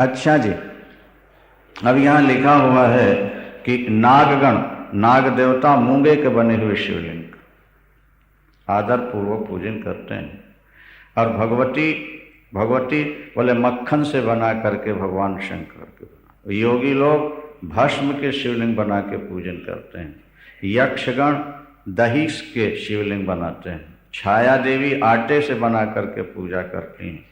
अच्छा जी, अब यहाँ लिखा हुआ है कि नागगण, नाग देवता मूंगे के बने हुए शिवलिंग आदर पूर्वक पूजन करते हैं। और भगवती बोले मक्खन से बना करके भगवान शंकर के बना। योगी लोग भस्म के शिवलिंग बना के पूजन करते हैं। यक्षगण दही के शिवलिंग बनाते हैं। छाया देवी आटे से बना करके पूजा करती हैं।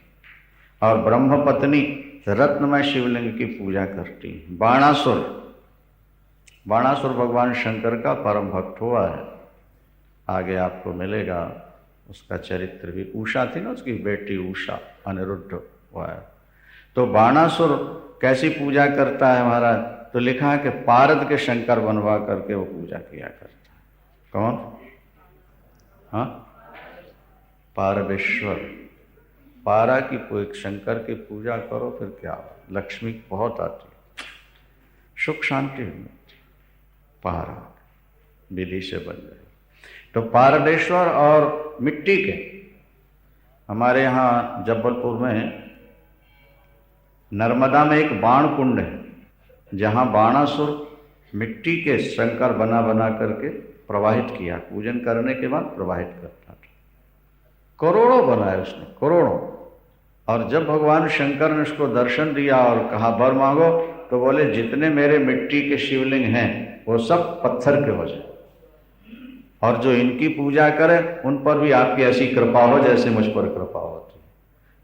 और ब्रह्मपत्नी रत्नमय शिवलिंग की पूजा करती है। बाणासुर भगवान शंकर का परम भक्त हुआ है, आगे आपको मिलेगा उसका चरित्र भी। उषा थी ना उसकी बेटी, उषा अनिरुद्ध हुआ है। तो बाणासुर कैसी पूजा करता है महाराज? तो लिखा है कि पारद के शंकर बनवा करके वो पूजा किया करता है। कौन? हाँ, पारदेश्वर। पारा की कोई शंकर की पूजा करो फिर क्या, लक्ष्मी बहुत आती है, सुख शांति मिलती। पारा विधि से बन जाए तो पारदेश्वर। और मिट्टी के, हमारे यहाँ जबलपुर में नर्मदा में एक बाण कुंड है, जहाँ बाणासुर मिट्टी के शंकर बना बना करके प्रवाहित किया, पूजन करने के बाद प्रवाहित करता था। करोड़ों बनाए उसने, करोड़ों। और जब भगवान शंकर ने उसको दर्शन दिया और कहा वर मांगो, तो बोले जितने मेरे मिट्टी के शिवलिंग हैं वो सब पत्थर के हो जाए, और जो इनकी पूजा करे उन पर भी आपकी ऐसी कृपा हो जैसे मुझ पर कृपा होती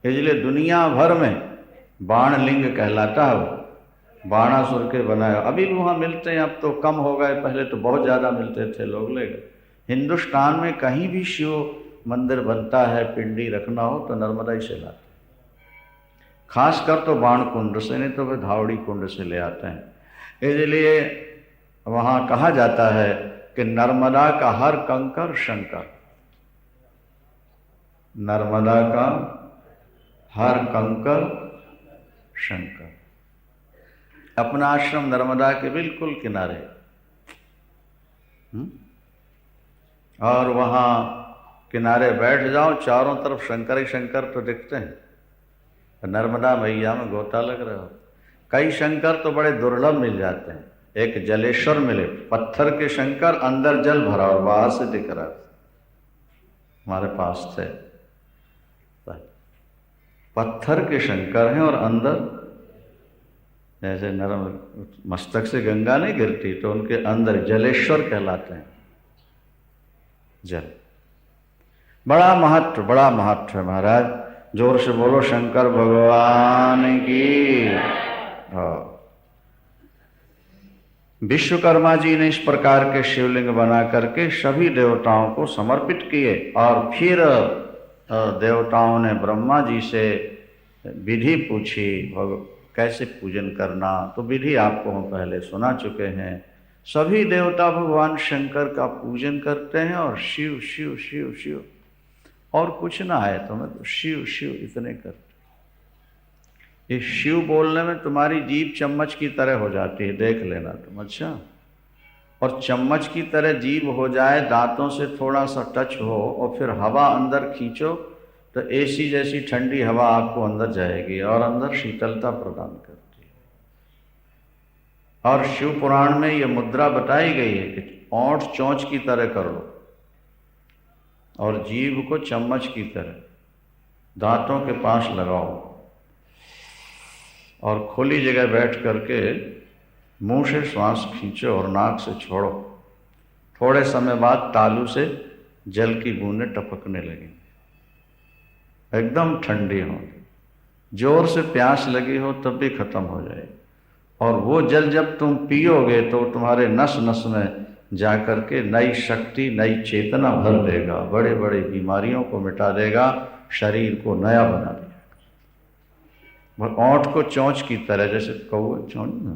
है। इसलिए दुनिया भर में बाण लिंग कहलाता है वो, बाणासुर के बनाए। अभी भी वहाँ मिलते हैं, अब तो कम हो गए, पहले तो बहुत ज़्यादा मिलते थे, लोग ले गए। हिंदुस्तान में कहीं भी शिव मंदिर बनता है, पिंडी रखना हो तो नर्मदा ही से लाते, खासकर तो बाण कुंड से, नहीं तो फिर धावड़ी कुंड से ले आते हैं। इसलिए वहाँ कहा जाता है कि नर्मदा का हर कंकर शंकर, नर्मदा का हर कंकर शंकर। अपना आश्रम नर्मदा के बिल्कुल किनारे, और वहाँ किनारे बैठ जाओ, चारों तरफ शंकर ही शंकर तो दिखते हैं। नर्मदा मैया में गोता लग रहे हो। कई शंकर तो बड़े दुर्लभ मिल जाते हैं। एक जलेश्वर मिले, पत्थर के शंकर, अंदर जल भरा और बाहर से दिख रहा, हमारे पास थे। पत्थर के शंकर हैं और अंदर जैसे नरम मस्तक से गंगा नहीं गिरती, तो उनके अंदर जलेश्वर कहलाते हैं। जल बड़ा महत्व है महाराज। जोर से बोलो शंकर भगवान की। विश्वकर्मा जी ने इस प्रकार के शिवलिंग बना करके सभी देवताओं को समर्पित किए। और फिर देवताओं ने ब्रह्मा जी से विधि पूछी, कैसे पूजन करना। तो विधि आपको हम पहले सुना चुके हैं। सभी देवता भगवान शंकर का पूजन करते हैं और शिव शिव शिव शिव, और कुछ ना है तुम्हें तो शिव शिव इतने करते। ये शिव बोलने में तुम्हारी जीभ चम्मच की तरह हो जाती है, देख लेना तुम। अच्छा, और चम्मच की तरह जीभ हो जाए, दांतों से थोड़ा सा टच हो और फिर हवा अंदर खींचो तो एसी जैसी ठंडी हवा आपको अंदर जाएगी और अंदर शीतलता प्रदान करती है। और शिव पुराण में ये मुद्रा बताई गई है कि ओंठ चोंच की तरह कर लो और जीभ को चम्मच की तरह दांतों के पास लगाओ और खुली जगह बैठ करके मुंह से श्वास खींचो और नाक से छोड़ो। थोड़े समय बाद तालू से जल की बूंदें टपकने लगेंगी, एकदम ठंडी हो। जोर से प्यास लगी हो तब भी खत्म हो जाएगी। और वो जल जब तुम पियोगे तो तुम्हारे नस नस में जाकर के नई शक्ति, नई चेतना भर देगा, बड़े बड़े बीमारियों को मिटा देगा, शरीर को नया बना देगा। ओंठ को चोंच की तरह, जैसे कौवे चोंच ना,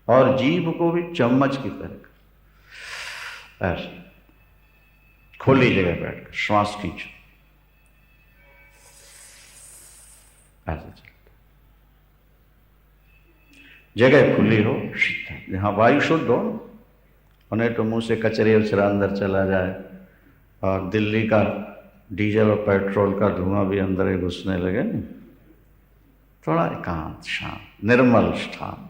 और जीभ को भी चम्मच की तरह ऐसे खुली जगह बैठकर श्वास खींचो, ऐसे चलता। जगह खुली हो, जहाँ वायु शुद्ध हो, उन्हें तो मुंह से कचरे उचरा अंदर चला जाए और दिल्ली का डीजल और पेट्रोल का धुआं भी अंदर ही घुसने लगे नहीं। थोड़ा एकांत शांत निर्मल स्थान,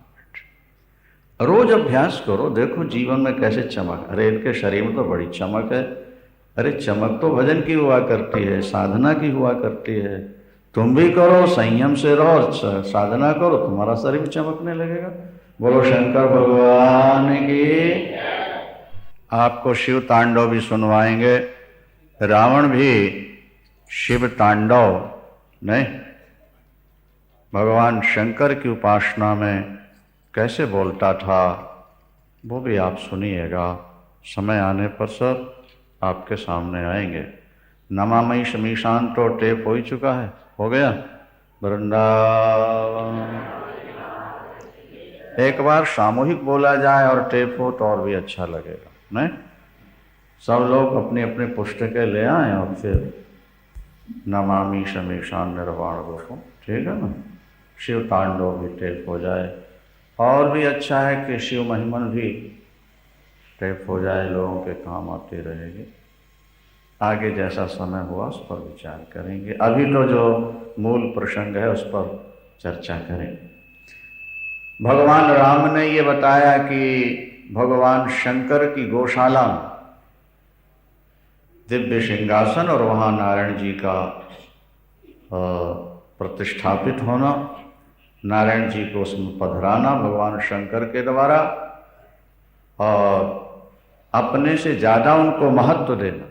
रोज अभ्यास करो, देखो जीवन में कैसे चमक। अरे इनके शरीर में तो बड़ी चमक है। अरे चमक तो भजन की हुआ करती है, साधना की हुआ करती है। तुम भी करो, संयम से रहो, साधना करो, तुम्हारा शरीर चमकने लगेगा। बोलो शंकर भगवान की। आपको शिव तांडव भी सुनवाएंगे। रावण भी शिव तांडव नहीं, भगवान शंकर की उपासना में कैसे बोलता था, वो भी आप सुनिएगा। समय आने पर सब आपके सामने आएंगे। नमामि शमीशांतो टेप हो ही चुका है, हो गया वृंदावन। एक बार सामूहिक बोला जाए और टेप हो तो और भी अच्छा लगेगा, नहीं? सब लोग अपनी अपनी पुस्तकें ले आए और फिर नमामि शमीशान निर्वाण गोपम, ठीक है ना? शिव तांडव भी टेप हो जाए। और भी अच्छा है कि शिव महिमन भी टेप हो जाए, लोगों के काम आती रहेगी। आगे जैसा समय हुआ उस पर विचार करेंगे। अभी तो जो मूल प्रसंग है उस पर चर्चा करेंगे। भगवान राम ने ये बताया कि भगवान शंकर की गौशाला में दिव्य सिंहासन और वहाँ नारायण जी का प्रतिष्ठापित होना, नारायण जी को उसमें पधराना भगवान शंकर के द्वारा, और अपने से ज़्यादा उनको महत्व देना,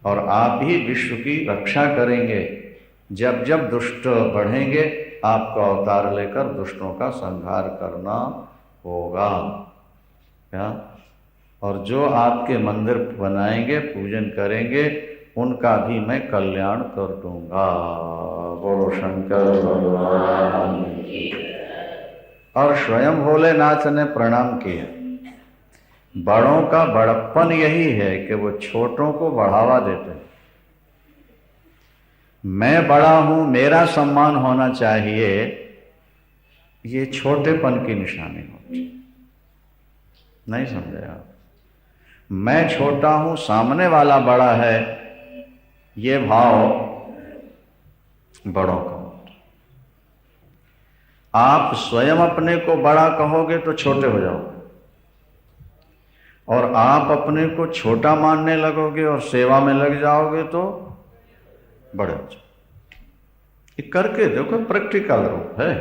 और आप ही विश्व की रक्षा करेंगे। जब जब दुष्ट बढ़ेंगे आपका अवतार लेकर दुष्टों का संहार करना होगा, क्या? और जो आपके मंदिर बनाएंगे, पूजन करेंगे, उनका भी मैं कल्याण कर दूंगा। बोलो शंकर भगवान की। और स्वयं भोलेनाथ ने प्रणाम किया। बड़ों का बड़प्पन यही है कि वो छोटों को बढ़ावा देते हैं। मैं बड़ा हूं, मेरा सम्मान होना चाहिए, ये छोटेपन की निशानी होती। नहीं समझे आप? मैं छोटा हूं, सामने वाला बड़ा है, ये भाव बड़ों का होता। आप स्वयं अपने को बड़ा कहोगे तो छोटे हो जाओगे, और आप अपने को छोटा मानने लगोगे और सेवा में लग जाओगे तो बड़े हो जाओगे। ये करके देखो, प्रैक्टिकल रूप है।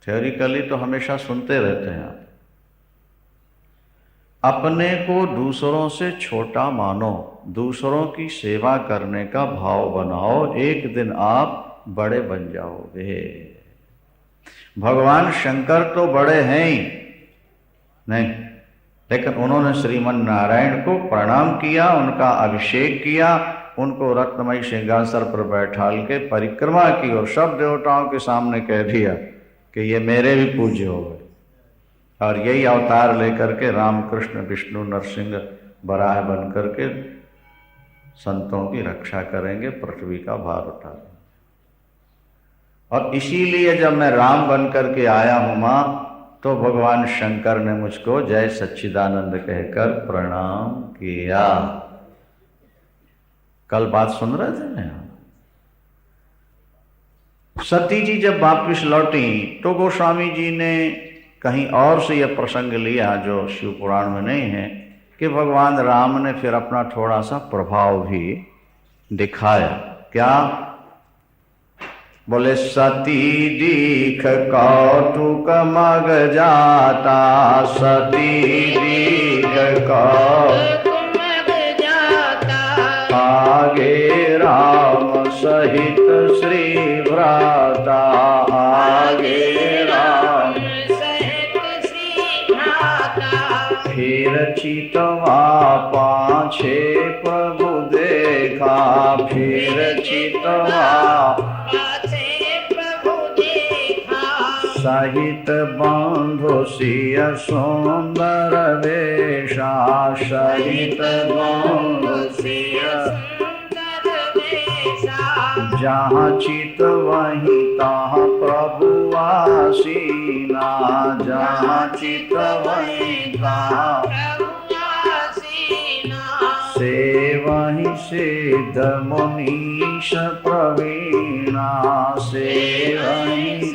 थ्योरिकली तो हमेशा सुनते रहते हैं आप। अपने को दूसरों से छोटा मानो, दूसरों की सेवा करने का भाव बनाओ, एक दिन आप बड़े बन जाओगे। भगवान शंकर तो बड़े हैं ही नहीं, लेकिन उन्होंने श्रीमन नारायण को प्रणाम किया, उनका अभिषेक किया, उनको रत्नमयी सिंहासन पर बैठाल के परिक्रमा की और सब देवताओं के सामने कह दिया कि ये मेरे भी पूज्य हो गए। और यही अवतार लेकर के रामकृष्ण विष्णु नरसिंह वराह बन करके संतों की रक्षा करेंगे, पृथ्वी का भार उठाएंगे। और इसीलिए जब मैं राम बन करके आया हूं मां, तो भगवान शंकर ने मुझको जय सच्चिदानंद कहकर प्रणाम किया। कल बात सुन रहे थे ना, सती जी जब वापिस लौटी तो गोस्वामी जी ने कहीं और से यह प्रसंग लिया जो शिव पुराण में नहीं है, कि भगवान राम ने फिर अपना थोड़ा सा प्रभाव भी दिखाया। क्या? बोले सती दीख कौतुक मग जाता, सती दीख कौतुक मग जाता, आगे राम सहित श्री भ्राता, आगे राम सहित श्री भ्राता, फिर चितवा पाछे प्रभु देखा, फिर चितवा सहित बंधु सिय सुंदर वेशा, सहित बंधु सिय सुंदर वेशा, जहाँ चित वहीं तहाँ प्रभु आसीना, जहाँ चित वहीं तहाँ प्रभु आसीना, से वहीं सिद्ध मुनीश प्रवीणा, वीणा सेवनी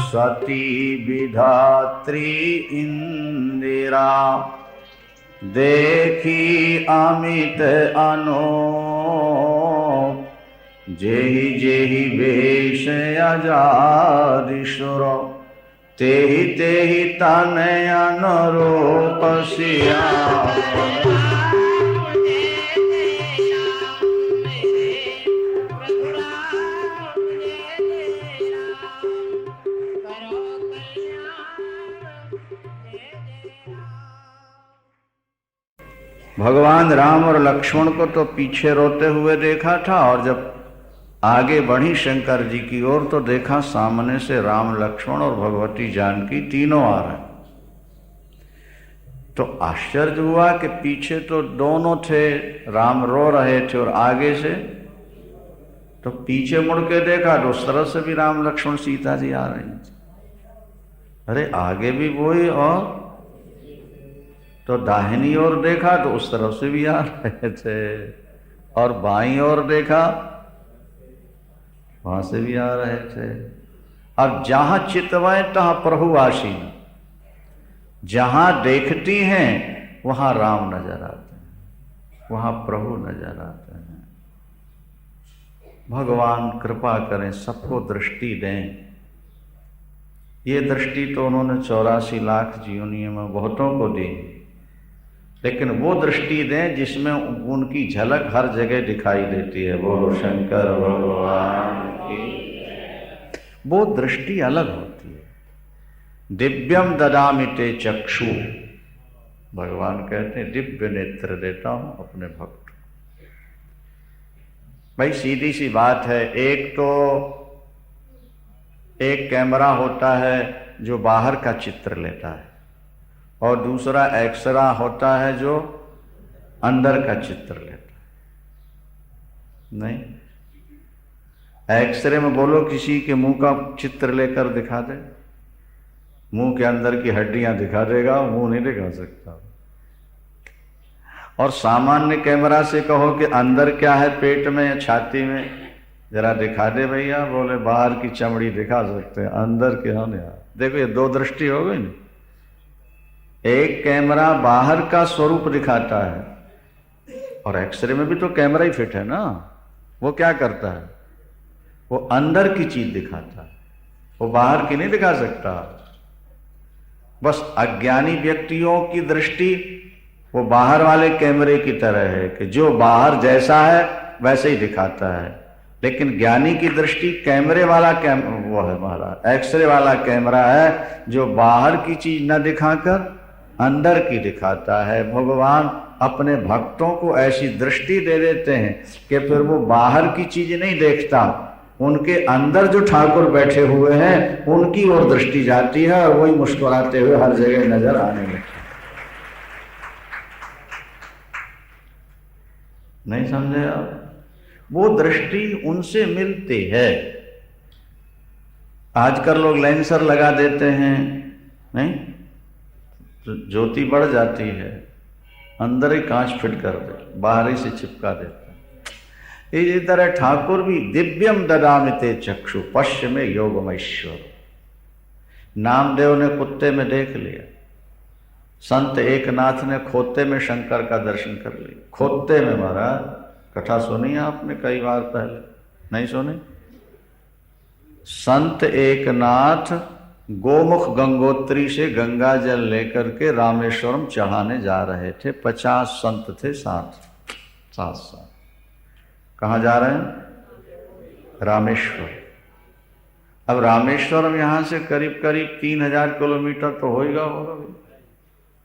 सती विधात्री इंदिरा देखी अमित अनूप जेहि जेहि वेश अजादिशुर तेहि तेहि तन अनुरूप सियावर। भगवान राम और लक्ष्मण को तो पीछे रोते हुए देखा था, और जब आगे बढ़ी शंकर जी की ओर तो देखा सामने से राम लक्ष्मण और भगवती जानकी तीनों आ रहे। तो आश्चर्य हुआ कि पीछे तो दोनों थे, राम रो रहे थे, और आगे से तो पीछे मुड़ के देखा तो उस तरफ से भी राम लक्ष्मण सीता जी आ रही थी। अरे आगे भी वही, और तो दाहिनी ओर देखा तो उस तरफ से भी आ रहे थे, और बाईं ओर देखा वहां से भी आ रहे थे। अब जहां चितवय तहां प्रभु आसीन, जहां देखती हैं वहां राम नजर आते हैं, वहां प्रभु नजर आते हैं। भगवान कृपा करें, सबको दृष्टि दें। ये दृष्टि तो उन्होंने 84 लाख जीवनियों में बहुतों को दी, लेकिन वो दृष्टि दें जिसमें उनकी झलक हर जगह दिखाई देती है। बोलो शंकर भगवान की। वो दृष्टि अलग होती है। दिव्यम ददामि ते चक्षु, भगवान कहते हैं दिव्य नेत्र देता हूं अपने भक्त। भाई सीधी सी बात है, एक कैमरा होता है जो बाहर का चित्र लेता है, और दूसरा एक्सरा होता है जो अंदर का चित्र लेता है। नहीं, एक्सरे में बोलो किसी के मुंह का चित्र लेकर दिखा दे, मुंह के अंदर की हड्डियां दिखा देगा, मुंह नहीं दिखा सकता। और सामान्य कैमरा से कहो कि अंदर क्या है, पेट में या छाती में, जरा दिखा दे भैया, बोले बाहर की चमड़ी दिखा सकते हैं, अंदर क्या नहीं। देखो ये दो दृष्टि हो गई ना। एक कैमरा बाहर का स्वरूप दिखाता है, और एक्सरे में भी तो कैमरा ही फिट है ना। वो क्या करता है, वो अंदर की चीज दिखाता है, वो बाहर की नहीं दिखा सकता। बस अज्ञानी व्यक्तियों की दृष्टि वो बाहर वाले कैमरे की तरह है कि जो बाहर जैसा है वैसे ही दिखाता है, लेकिन ज्ञानी की दृष्टि कैमरे वाला वो है महाराज, एक्सरे वाला कैमरा है जो बाहर की चीज न दिखाकर अंदर की दिखाता है। भगवान अपने भक्तों को ऐसी दृष्टि दे देते हैं कि फिर वो बाहर की चीज नहीं देखता, उनके अंदर जो ठाकुर बैठे हुए हैं उनकी ओर दृष्टि जाती है, और वही मुस्कुराते हुए हर जगह नजर आने लगते। नहीं समझे आप? वो दृष्टि उनसे मिलती है। आजकल लोग लेंसर लगा देते हैं, नहीं तो ज्योति बढ़ जाती है, अंदर ही कांच फिट कर दे, बाहर ही से चिपका देते हैं। इसी तरह ठाकुर भी दिव्यम ददामिते चक्षु पश्य में योगमैश्वर। नामदेव ने कुत्ते में देख लिया, संत एकनाथ ने खोते में शंकर का दर्शन कर लिया। खोते में महाराज, कथा सुनी आपने कई बार पहले, नहीं सुनी? संत एकनाथ गोमुख गंगोत्री से गंगा जल लेकर के रामेश्वरम चढ़ाने जा रहे थे। 50 संत थे, साथ। कहाँ जा रहे हैं? रामेश्वर। अब रामेश्वरम यहां से करीब करीब 3000 किलोमीटर तो होगा।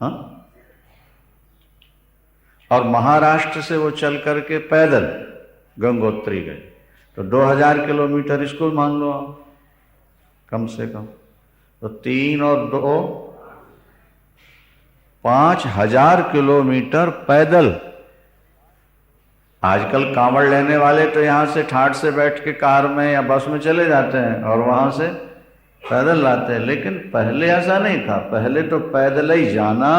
हाँ? और महाराष्ट्र से वो चल करके पैदल गंगोत्री गए, तो 2000 किलोमीटर इसको मान लो आप, कम से कम। तो 3 और 2 5000 किलोमीटर पैदल। आजकल कांवड़ लेने वाले तो यहां से ठाठ से बैठ के कार में या बस में चले जाते हैं और वहां से पैदल लाते हैं, लेकिन पहले ऐसा नहीं था। पहले तो पैदल ही जाना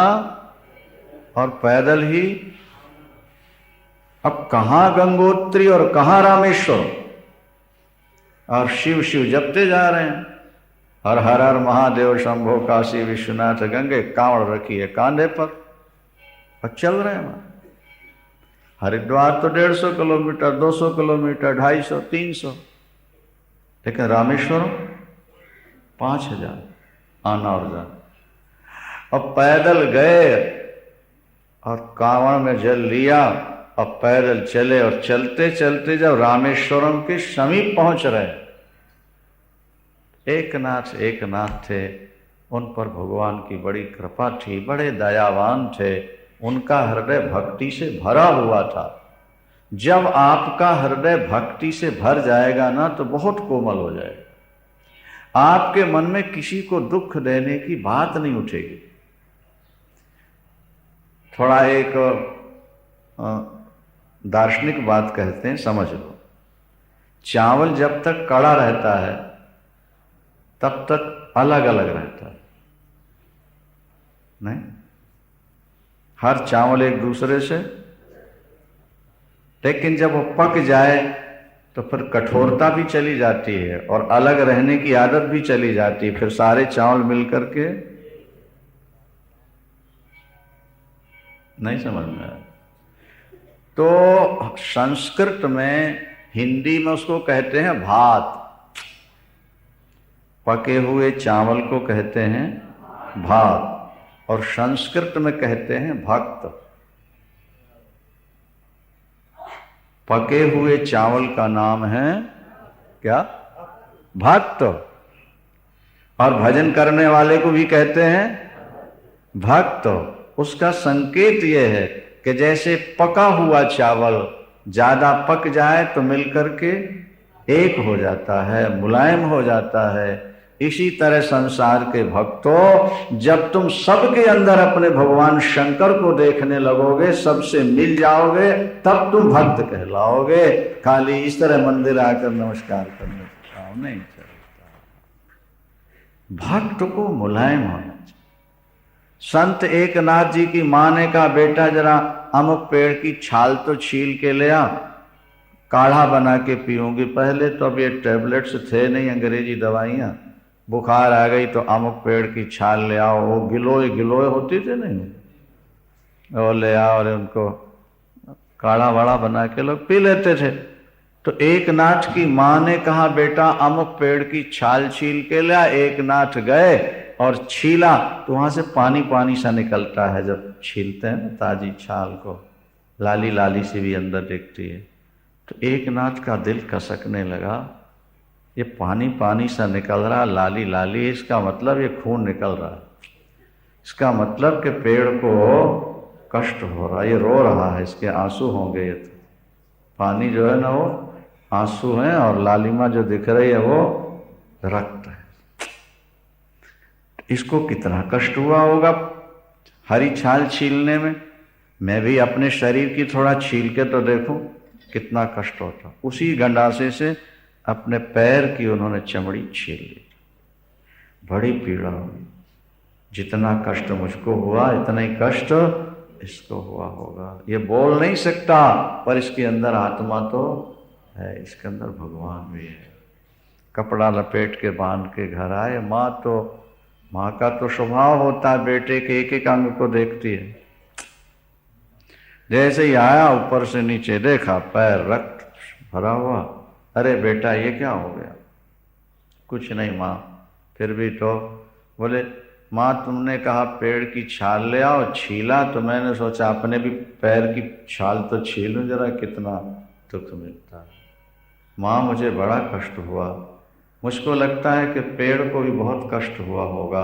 और पैदल ही अब कहां गंगोत्री और कहां रामेश्वर, और शिव शिव जपते जा रहे हैं। हर हर हर महादेव शंभो काशी विश्वनाथ गंगे, कांवड़ रखी है कांधे पर और चल रहे हैं वहां। हरिद्वार तो 150 किलोमीटर, 200 किलोमीटर, 250, 300, लेकिन रामेश्वरम 5000 आना और जाना। अब पैदल गए और कांवड़ में जल लिया, अब पैदल चले और चलते चलते जब रामेश्वरम के समीप पहुंच रहे, एक नाथ थे, उन पर भगवान की बड़ी कृपा थी, बड़े दयावान थे, उनका हृदय भक्ति से भरा हुआ था। जब आपका हृदय भक्ति से भर जाएगा ना तो बहुत कोमल हो जाएगा, आपके मन में किसी को दुख देने की बात नहीं उठेगी। थोड़ा एक दार्शनिक बात कहते हैं, समझ लो। चावल जब तक कड़ा रहता है तब तक अलग अलग रहता है, नहीं? हर चावल एक दूसरे से, लेकिन जब वो पक जाए तो फिर कठोरता भी चली जाती है और अलग रहने की आदत भी चली जाती है, फिर सारे चावल मिलकर के नहीं समझ में आया। तो संस्कृत में, हिंदी में उसको कहते हैं भात, पके हुए चावल को कहते हैं भात, और संस्कृत में कहते हैं भक्त। पके हुए चावल का नाम है क्या? भक्त। और भजन करने वाले को भी कहते हैं भक्त। उसका संकेत यह है कि जैसे पका हुआ चावल ज्यादा पक जाए तो मिलकर के एक हो जाता है, मुलायम हो जाता है, इसी तरह संसार के भक्तों, जब तुम सबके अंदर अपने भगवान शंकर को देखने लगोगे, सबसे मिल जाओगे, तब तुम भक्त कहलाओगे। खाली इस तरह मंदिर आकर नमस्कार करने से काम नहीं चलता। भक्त को मुलायम होना चाहिए। संत एकनाथ जी की मां ने कहा, बेटा जरा अमुक पेड़ की छाल तो छील के ले आ, काढ़ा बना के पीऊंगी। पहले तो अब ये टैबलेट्स थे नहीं, अंग्रेजी दवाइयाँ, बुखार आ गई तो अमुक पेड़ की छाल ले आओ, वो गिलोय गिलोय होती थे नहीं, वो ले आओ और उनको काढ़ा वाड़ा बना के लोग पी लेते थे। तो एकनाथ की माँ ने कहा, बेटा अमुक पेड़ की छाल छील के ले आ। एकनाथ गए और छीला तो वहां से पानी पानी सा निकलता है, जब छीलते हैं ताजी छाल को, लाली लाली सी भी अंदर दिखती है। तो एकनाथ का दिल कसकने लगा, ये पानी पानी सा निकल रहा, लाली लाली, इसका मतलब ये खून निकल रहा है, इसका मतलब कि पेड़ को कष्ट हो रहा, ये रो रहा है, इसके आंसू होंगे। ये तो पानी जो है ना वो आंसू हैं, और लालिमा जो दिख रही है वो रक्त है। इसको कितना कष्ट हुआ होगा हरी छाल छीलने में। मैं भी अपने शरीर की थोड़ा छील के तो देखूं कितना कष्ट होता। उसी गंडासे से अपने पैर की उन्होंने चमड़ी छील ली, बड़ी पीड़ा हुई। जितना कष्ट मुझको हुआ इतना ही कष्ट इसको हुआ होगा। ये बोल नहीं सकता, पर इसके अंदर आत्मा तो है, इसके अंदर भगवान भी है। कपड़ा लपेट के बांध के घर आए। माँ का तो स्वभाव होता है बेटे के एक एक अंग को देखती है। जैसे ही आया, ऊपर से नीचे देखा, पैर रक्त भरा हुआ। अरे बेटा ये क्या हो गया? कुछ नहीं माँ। फिर भी तो बोले, माँ तुमने कहा पेड़ की छाल ले आओ, छीला तो मैंने सोचा अपने भी पैर की छाल तो छीलूं, जरा कितना दुख मिलता है। माँ मुझे बड़ा कष्ट हुआ, मुझको लगता है कि पेड़ को भी बहुत कष्ट हुआ होगा।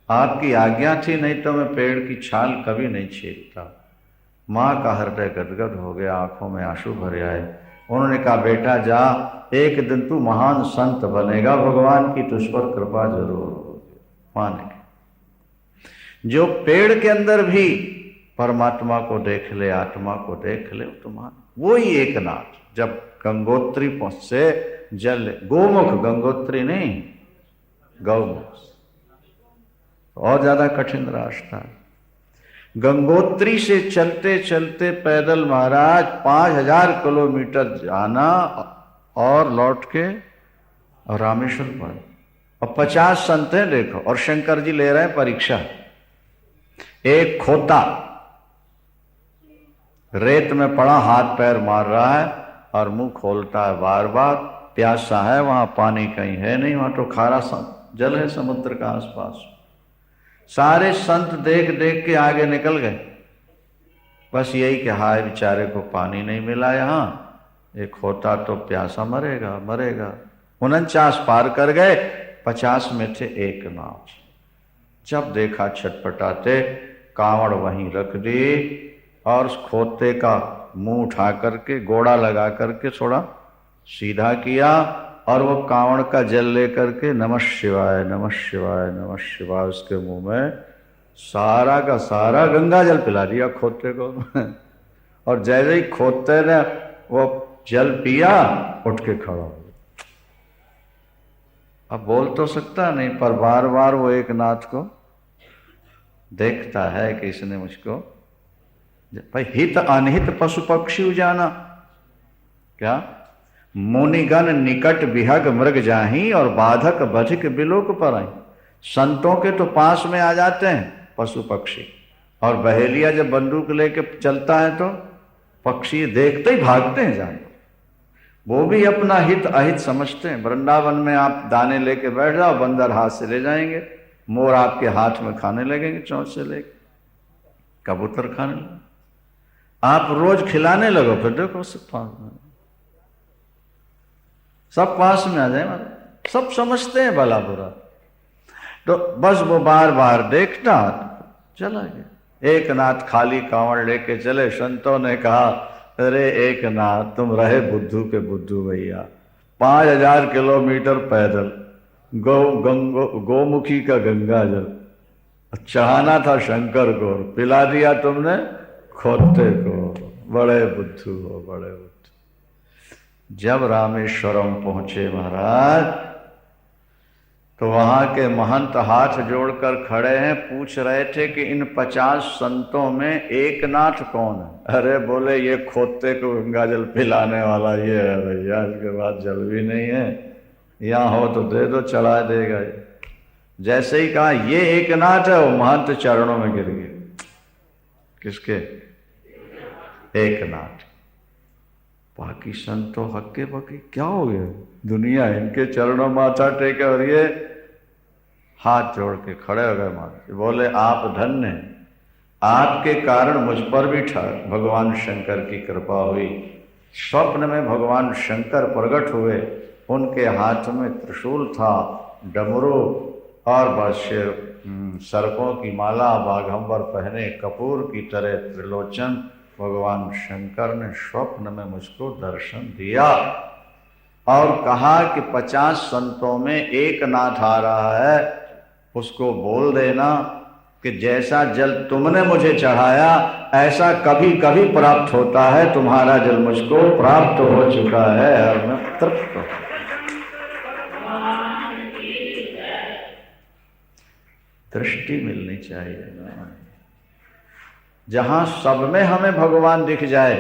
आपकी आज्ञा थी, नहीं तो मैं पेड़ की छाल कभी नहीं छीलता। माँ का हृदय गदगद हो गया, आंखों में आंसू भरे आए। उन्होंने कहा, बेटा जा, एक दिन तू महान संत बनेगा, भगवान की तुझ पर कृपा जरूर होगी। माँ ने जो पेड़ के अंदर भी परमात्मा को देख ले, आत्मा को देख ले, तो मान वो ही एकनाथ। जब गंगोत्री पहुंचे, जल गोमुख, गंगोत्री नहीं गौमुख, और ज्यादा कठिन रास्ता। गंगोत्री से चलते चलते पैदल महाराज 5000 किलोमीटर जाना और लौट के और रामेश्वर पर, और 50 संत हैं देखो, और शंकर जी ले रहे हैं परीक्षा। एक खोता रेत में पड़ा हाथ पैर मार रहा है और मुंह खोलता है बार बार, प्यासा है, वहां पानी कहीं है नहीं, वहां तो खारा जल है समुद्र का आसपास। सारे संत देख देख के आगे निकल गए, बस यही कि हाय बेचारे को पानी नहीं मिला, यहां एक खोता तो प्यासा मरेगा मरेगा। 49 पार कर गए, 50 में थे एक नाव। जब देखा छटपटाते, कांवड़ वहीं रख दी और उस खोते का मुंह उठा करके गोड़ा लगा करके थोड़ा सीधा किया, और वो कांवड़ का जल लेकर के नमः शिवाय नमः शिवाय नमः शिवाय उसके मुंह में सारा का सारा गंगा जल पिला दिया खोते को। और जैसे ही खोते ने वो जल पिया, उठ के खड़ा हो। अब बोल तो सकता नहीं, पर बार बार वो एक नाथ को देखता है कि इसने मुझको, भाई हित अनहित पशु पक्षी जाना क्या, मुनिगण निकट विहग मृग जाही और बाधक बधिक बिलोक पर आई। संतों के तो पास में आ जाते हैं पशु पक्षी, और बहेलिया जब बंदूक लेके चलता है तो पक्षी देखते ही भागते हैं जानवर। वो भी अपना हित अहित समझते हैं। वृंदावन में आप दाने लेके बैठ जाओ, बंदर हाथ से ले जाएंगे, मोर आपके हाथ में खाने लगेंगे चोंच से लेके, कबूतर खाने लगे, आप रोज खिलाने लगो, फिर देखो सब पास में आ जाए, सब समझते हैं भला बुरा। तो बस वो बार बार देखता, चला गया। एक नाथ खाली कांवड़ लेके चले। संतों ने कहा, अरे एक नाथ तुम रहे बुद्धू के बुद्धू भैया, 5000 किलोमीटर पैदल, गोमुखी का गंगा जल चढ़ाना था शंकर को, पिला दिया तुमने खोते को, बड़े बुद्धू हो बड़े बुद्धू। जब रामेश्वरम पहुंचे महाराज, तो वहां के महंत हाथ जोड़कर खड़े हैं, पूछ रहे थे कि इन 50 संतों में एक नाथ कौन है। अरे बोले ये खोते को गंगा जल पिलाने वाला ये है भैया, इसके बाद जल भी नहीं है, यहाँ हो तो दे दो, चढ़ा देगा। जैसे ही कहा ये एक नाथ है, वो महंत चरणों में गिर गए। किसके? एक नाथ। बाकी संतो हक्के बक्के क्या हो गए, दुनिया इनके चरणों माथा टेके और ये हाथ जोड़ के खड़े हो गए। माता बोले आप धन्य हैं, आपके कारण मुझ पर भी भगवान शंकर की कृपा हुई। स्वप्न में भगवान शंकर प्रकट हुए, उनके हाथ में त्रिशूल था, डमरू और बस सर्पों की माला, बाघंबर पहने, कपूर की तरह त्रिलोचन भगवान शंकर ने स्वप्न में मुझको दर्शन दिया और कहा कि 50 संतों में एक नाथ आ रहा है, उसको बोल देना कि जैसा जल तुमने मुझे चढ़ाया ऐसा कभी कभी प्राप्त होता है, तुम्हारा जल मुझको प्राप्त हो चुका है और मैं तृप्त हूं। दृष्टि मिलनी चाहिए ना, जहां सब में हमें भगवान दिख जाए,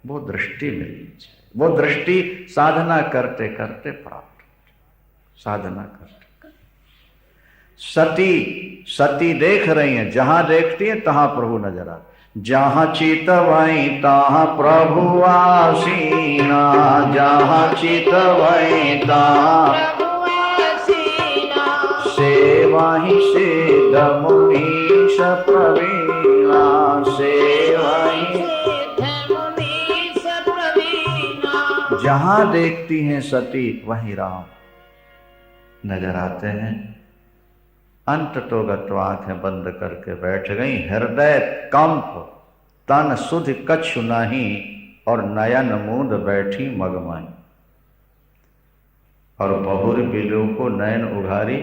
वो दृष्टि मिलनी चाहिए। वो दृष्टि साधना करते करते प्राप्त, साधना करते करते। सती देख रही हैं, जहां देखती हैं तहां प्रभु नजर आ, जहां चितवई तहां प्रभु आसीना, जहां चितवई तहां सेवा ही सिद्ध मुनीश प्रवीणा, सेवा ही जहां देखती हैं सती वहीं राम नजर आते हैं। अंत तो गत्वा आंखें बंद करके बैठ गई, हृदय कंप, तन सुध कछु नहीं, और नयन मूंद बैठी मगमाई। और बहुर बिलु को नयन उघारी,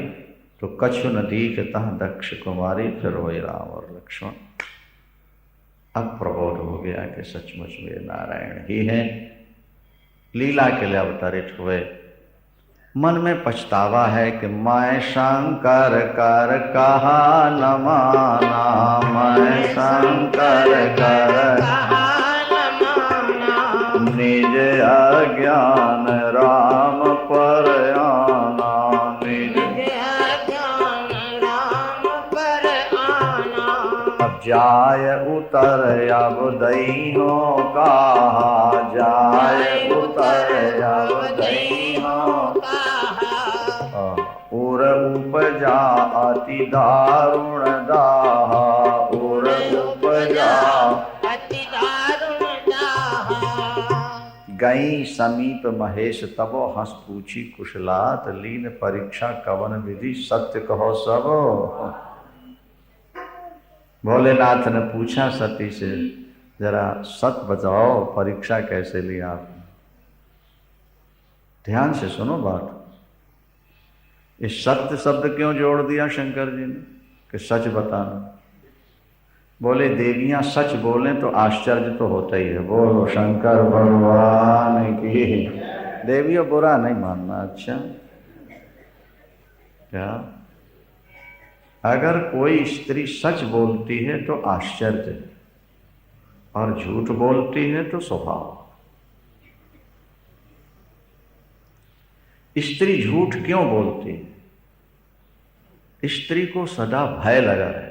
तो कछु न दीख तह दक्ष कुमारी, फिर वही राम और लक्ष्मण। अब प्रबोध हो गया कि सचमुच में नारायण ही हैं, लीला के लिए अवतरित हुए। मन में पछतावा है कि मैं शंकर कर कहा न माना, मैं शंकर कर निज अज्ञान राम पर आना, निज अज्ञान राम पर आना। अब जाय उतर अब दइहों कहा, जाय उतर अब दइहों कहा। उर उपजा अति दारुण दाहा, उर उपजा अति दारुण दाहा। गई समीप महेश तबो हंस पूछी कुशलात, लीन परीक्षा कवन विधि सत्य कहो सब। भोलेनाथ ने पूछा सती से, जरा सत्य बताओ परीक्षा कैसे ली आपने। ध्यान से सुनो बात। इस सत्य शब्द क्यों जोड़ दिया शंकर जी ने कि सच बताना। बोले देवियां सच बोलें तो आश्चर्य तो होता ही है। बोलो शंकर भगवान की। देवियों बुरा नहीं मानना। अच्छा क्या अगर कोई स्त्री सच बोलती है तो आश्चर्य और झूठ बोलती है तो स्वभाव। स्त्री झूठ क्यों बोलती है? स्त्री को सदा भय लगा रहता है।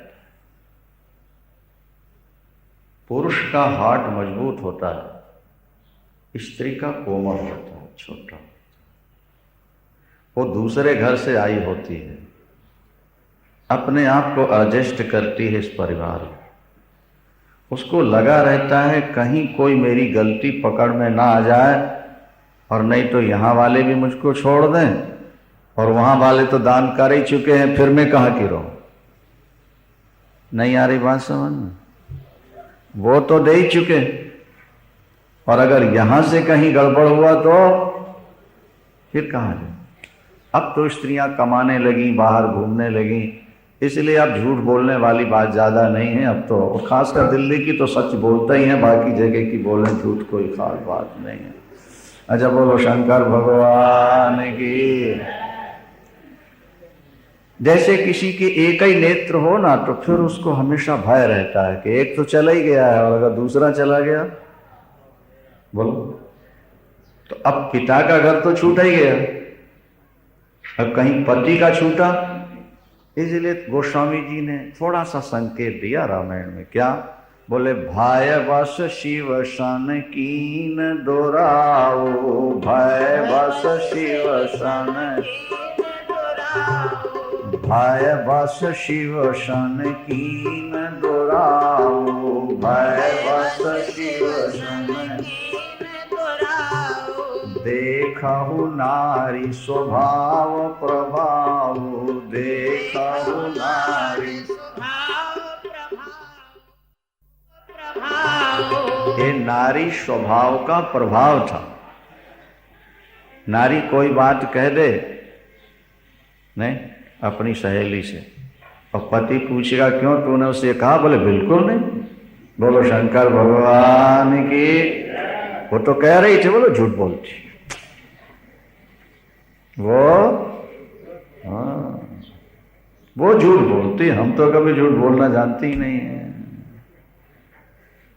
पुरुष का हार्ट मजबूत होता है, स्त्री का कोमल होता है, छोटा। वो दूसरे घर से आई होती है, अपने आप को एडजस्ट करती है इस परिवार में। उसको लगा रहता है कहीं कोई मेरी गलती पकड़ में ना आ जाए, और नहीं तो यहाँ वाले भी मुझको छोड़ दें और वहाँ वाले तो दान कर ही चुके हैं, फिर मैं कहाँ की रहूं। नहीं आ रही बात समझ में? वो तो दे ही चुके, और अगर यहां से कहीं गड़बड़ हुआ तो फिर कहां जाए। अब तो स्त्रियां कमाने लगी, बाहर घूमने लगी, इसलिए अब झूठ बोलने वाली बात ज्यादा नहीं है अब तो। और खासकर दिल्ली की तो सच बोलता ही है, बाकी जगह की बोले झूठ कोई खास बात नहीं है। अच्छा बोलो शंकर भगवान की। जैसे किसी के एक ही नेत्र हो ना, तो फिर उसको हमेशा भय रहता है कि एक तो चला ही गया है, और अगर दूसरा चला गया बोलो तो अब पिता का घर तो छूटा ही गया, अब कहीं पति का छूटा। इसलिए गोस्वामी जी ने थोड़ा सा संकेत दिया रामायण में। क्या बोले? भय बस शिव सन कीन दोराओ, भय बस शिव सन, भय बस शिव सन कीन दोराओ, भय बस शिव सन देखहु नारी स्वभाव प्रभाव, देखहु नारी ये नारी स्वभाव का प्रभाव था। नारी कोई बात कह दे नहीं अपनी सहेली से, और पति पूछेगा क्यों तूने उससे कहा? बोले बिल्कुल नहीं। बोलो शंकर भगवान की। वो तो कह रही थी, बोलो झूठ बोलती वो। हाँ वो झूठ बोलती, हम तो कभी झूठ बोलना जानती ही नहीं है।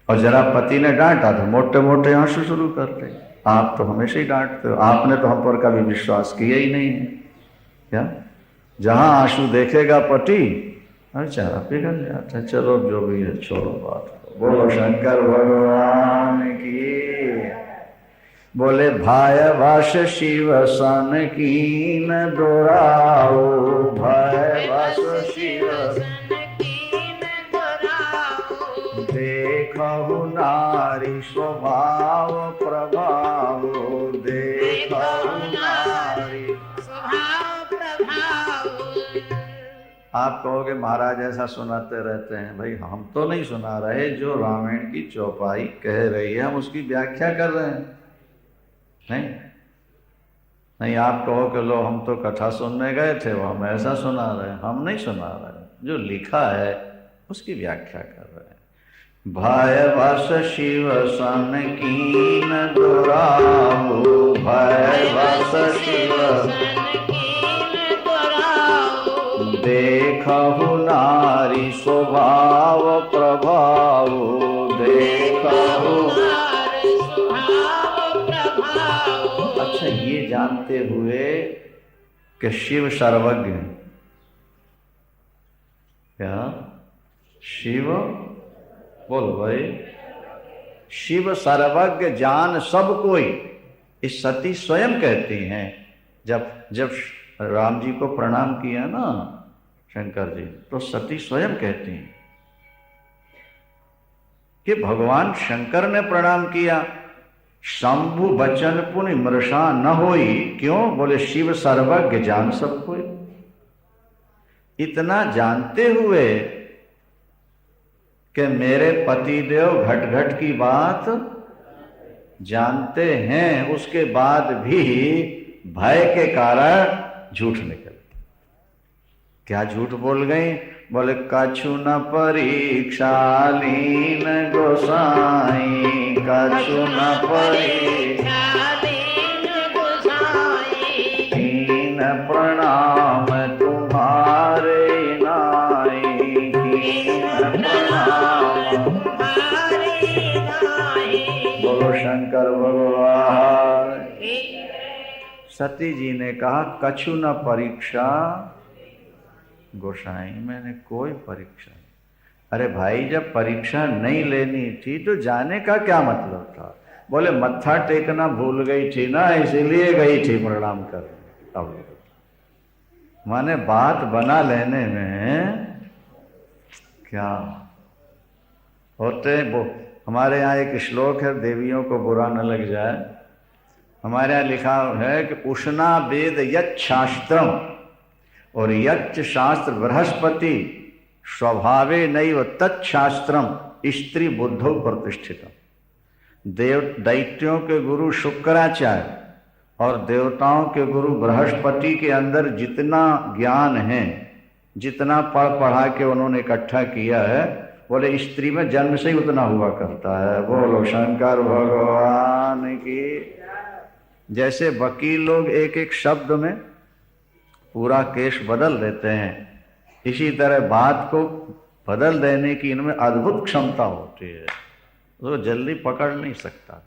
और जरा पति ने डांटा तो मोटे मोटे आंसू शुरू करते। आप तो हमेशा ही डांटते हो, आपने तो हम पर कभी विश्वास किया ही नहीं है। क्या जहां आंसू देखेगा पति अच्छा पिघल जाता है। चलो जो भी है छोड़ो बात। बोलो शंकर भगवान की। बोले भाय वश शिव सन कीन दोराओ, भाय वश शिव देखहु नारी स्वभाव प्रभाव, देखहु नारी स्वभाव प्रभाव। आप कहोगे महाराज ऐसा सुनाते रहते हैं। भाई हम तो नहीं सुना रहे, जो रामायण की चौपाई कह रही है हम उसकी व्याख्या कर रहे हैं। नहीं आप कहो कि लो हम तो कथा सुनने गए थे, वो हम ऐसा सुना रहे हैं। हम नहीं सुना रहे, जो लिखा है उसकी व्याख्या कर रहे हैं। भय वश शिव सन कीन दोराओ, भय वश दास शिव देखहु नारी स्वभाव प्रभाव, देखहु। अच्छा, ये जानते हुए कि शिव सर्वज्ञ है। क्या शिव? बोलो भाई। शिव सर्वज्ञ जान सब कोई, इस सती स्वयं कहती हैं। जब राम जी को प्रणाम किया ना शंकर जी, तो सती स्वयं कहती हैं कि भगवान शंकर ने प्रणाम किया। शंभु बचन पुनि मृषा न होई। क्यों? बोले शिव सर्वज्ञ जान सब कोई। इतना जानते हुए कि मेरे पतिदेव घट घट की बात जानते हैं, उसके बाद भी भय के कारण झूठ निकल। क्या झूठ बोल गई? बोले कछु न परीक्षा लीन गोसाई, कछु न परीक्षा लीन गोसाई, कीन प्रणाम तुम्हारे नाई, कीन प्रणाम तुम्हारे नाई। बोलो शंकर भगवान। सती जी ने कहा कछु न परीक्षा गोसाई, मैंने कोई परीक्षा नहीं। अरे भाई, जब परीक्षा नहीं लेनी थी तो जाने का क्या मतलब था? बोले मत्था टेकना भूल गई थी ना, इसीलिए गई थी प्रणाम करने। अब माने बात बना लेने में क्या होते। वो हमारे यहाँ एक श्लोक है, देवियों को बुरा न लग जाए। हमारे यहाँ लिखा है कि उष्णा वेद यत् शास्त्रम, और यच्च शास्त्र बृहस्पति स्वभावे नैव तत्शास्त्रम स्त्री बुद्धौ प्रतिष्ठितम। दैत्यों के गुरु शुक्राचार्य और देवताओं के गुरु बृहस्पति के अंदर जितना ज्ञान है, जितना पढ़ा के उन्होंने इकट्ठा किया है, बोले स्त्री में जन्म से ही उतना हुआ करता है। बोलो शंकर भगवान की। जैसे वकील लोग एक एक शब्द में पूरा केस बदल देते हैं, इसी तरह बात को बदल देने की इनमें अद्भुत क्षमता होती है, तो जल्दी पकड़ नहीं सकता।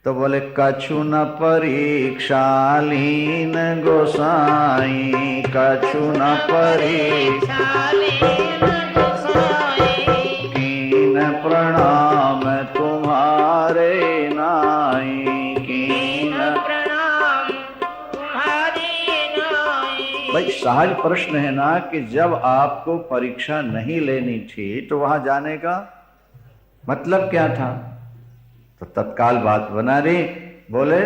तो बोले कछु न परीक्षा लीन गोसाई, कछु न परीक्षा लीन गोसाई, कीन प्रणाम तुम्हारे नाई, कीन प्रणाम तुम्हारे नाई। भाई सहज प्रश्न है ना कि जब आपको परीक्षा नहीं लेनी थी तो वहां जाने का मतलब क्या था? तो तत्काल बात बना रही, बोले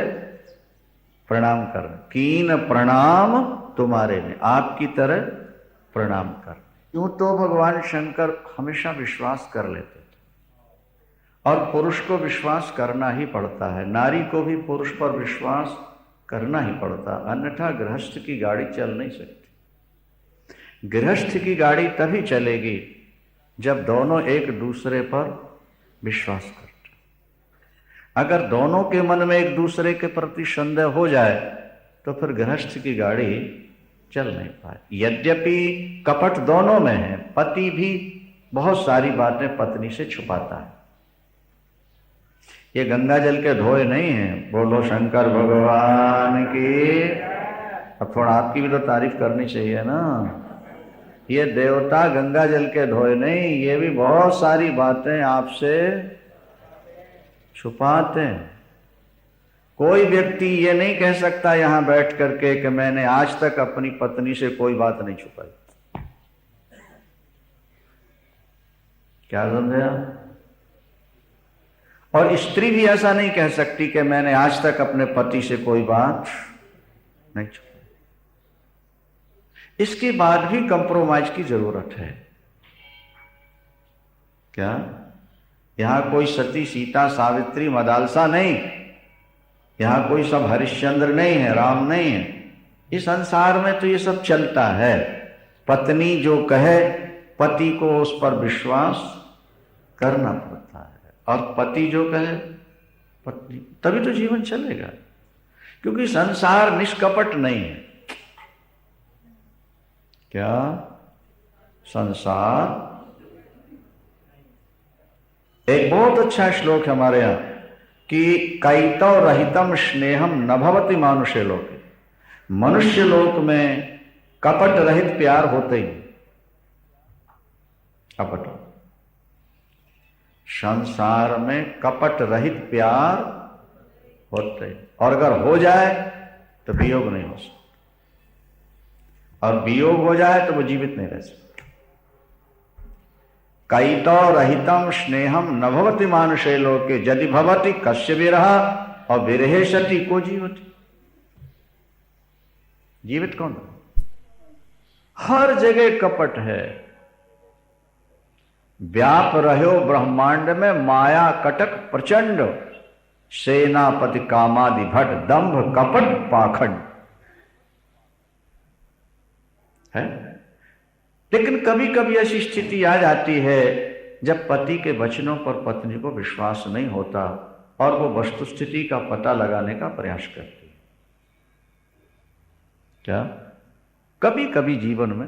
प्रणाम कर, कीन प्रणाम तुम्हारे में, आपकी तरह प्रणाम कर। यूं तो भगवान शंकर हमेशा विश्वास कर लेते थे, और पुरुष को विश्वास करना ही पड़ता है, नारी को भी पुरुष पर विश्वास करना ही पड़ता, अन्यथा गृहस्थ की गाड़ी चल नहीं सकती। गृहस्थ की गाड़ी तभी चलेगी जब दोनों एक दूसरे पर विश्वास करते। अगर दोनों के मन में एक दूसरे के प्रति संदेह हो जाए तो फिर गृहस्थ की गाड़ी चल नहीं पाए। यद्यपि कपट दोनों में है, पति भी बहुत सारी बातें पत्नी से छुपाता है। ये गंगा जल के धोए नहीं है। बोलो शंकर भगवान की। अब थोड़ा आपकी भी तो तारीफ करनी चाहिए ना। ये देवता गंगा जल के धोए नहीं, ये भी बहुत सारी बातें आपसे छुपाते हैं। कोई व्यक्ति ये नहीं कह सकता यहां बैठ करके कि मैंने आज तक अपनी पत्नी से कोई बात नहीं छुपाई। क्या समझे आप? और स्त्री भी ऐसा नहीं कह सकती कि मैंने आज तक अपने पति से कोई बात नहीं छुपाई। इसके बाद भी कंप्रोमाइज की जरूरत है। क्या यहां कोई सती सीता सावित्री मदालसा नहीं, यहां कोई सब हरिश्चंद्र नहीं है, राम नहीं है। इस संसार में तो ये सब चलता है। पत्नी जो कहे पति को उस पर विश्वास करना पड़ता है, और पति जो कहे पत्नी, तभी तो जीवन चलेगा। क्योंकि संसार निष्कपट नहीं है। क्या संसार, एक बहुत अच्छा श्लोक है हमारे यहां कि कैतव रहितम स्नेहम न भवति मानुष्य लोक, मनुष्य लोक में कपट रहित प्यार होते ही, कपट, संसार में कपट रहित प्यार होते, और अगर हो जाए तो वियोग नहीं हो सकता, और वियोग हो जाए तो वो जीवित नहीं रह सकता। कैतव रहितम स्नेहम न भवति मानुषे लोके यदि भवति कस्य विरह और विरहे सति को जीवति। जीवित कौन? हर जगह कपट है। व्याप रहो ब्रह्मांड में माया कटक प्रचंड, सेनापति कामादि भट दंभ कपट पाखंड है। लेकिन कभी कभी ऐसी स्थिति आ जाती है जब पति के वचनों पर पत्नी को विश्वास नहीं होता और वो वस्तु स्थिति का पता लगाने का प्रयास करती है। क्या कभी कभी जीवन में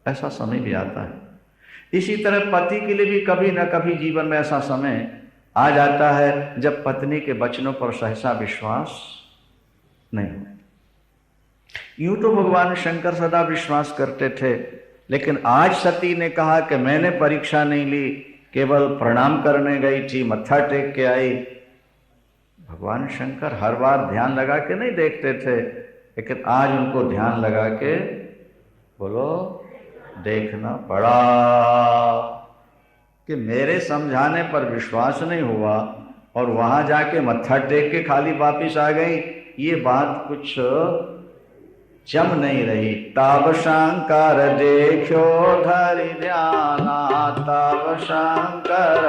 ऐसा समय भी आता है। इसी तरह पति के लिए भी कभी ना कभी जीवन में ऐसा समय आ जाता है जब पत्नी के वचनों पर सहसा विश्वास नहीं होता। यूं तो भगवान शंकर सदा विश्वास करते थे, लेकिन आज सती ने कहा कि मैंने परीक्षा नहीं ली, केवल प्रणाम करने गई थी, मत्था टेक के आई। भगवान शंकर हर बार ध्यान लगा के नहीं देखते थे, लेकिन आज उनको ध्यान लगा के बोलो देखना पड़ा कि मेरे समझाने पर विश्वास नहीं हुआ और वहां जाके मत्था टेक के खाली वापिस आ गई। ये बात कुछ जम नहीं रही। तब शंकर देखो धरि ध्याना, तब शंकर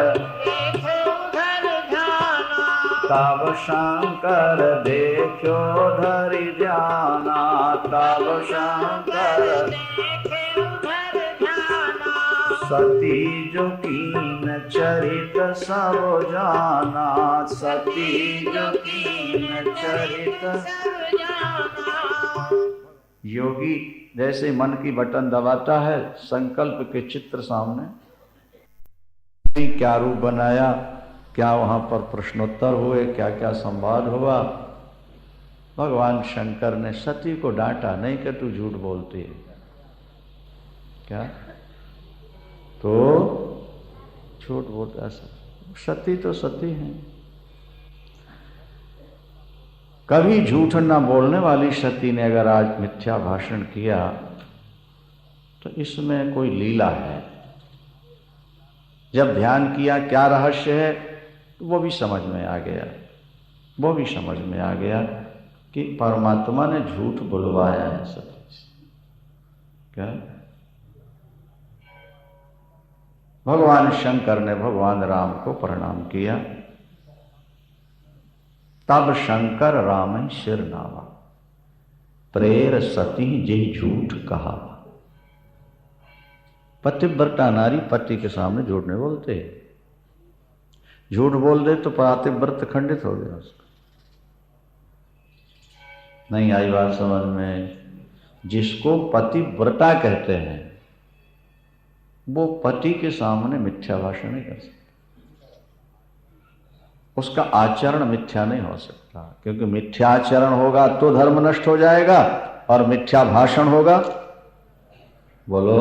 तब शंकर देखो धरि ध्याना, तब शंकर सती जो कीन चरित सब जाना, सती जो कीन चरित। योगी जैसे मन की बटन दबाता है, संकल्प के चित्र सामने, क्या रूप बनाया, क्या वहां पर प्रश्नोत्तर हुए, क्या क्या संवाद हुआ। भगवान शंकर ने सती को डांटा नहीं कि तू झूठ बोलती है। क्या तो झूठ बोलता, सती तो सती है। कभी झूठ न बोलने वाली सती ने अगर आज मिथ्या भाषण किया तो इसमें कोई लीला है। जब ध्यान किया क्या रहस्य है तो वो भी समझ में आ गया, वो भी समझ में आ गया कि परमात्मा ने झूठ बुलवाया है सती से। क्या भगवान शंकर ने भगवान राम को प्रणाम किया। तब शंकर राम सिर नावा, प्रेर सती जय झूठ कहा। पतिव्रता नारी पति के सामने झूठ नहीं बोलते। झूठ बोल दे तो पतिव्रत खंडित हो गया उसका। नहीं आई बात समझ में? जिसको पतिव्रता कहते हैं वो पति के सामने मिथ्या भाषण नहीं कर सकता, उसका आचरण मिथ्या नहीं हो सकता, क्योंकि मिथ्या आचरण होगा तो धर्म नष्ट हो जाएगा और मिथ्या भाषण होगा, बोलो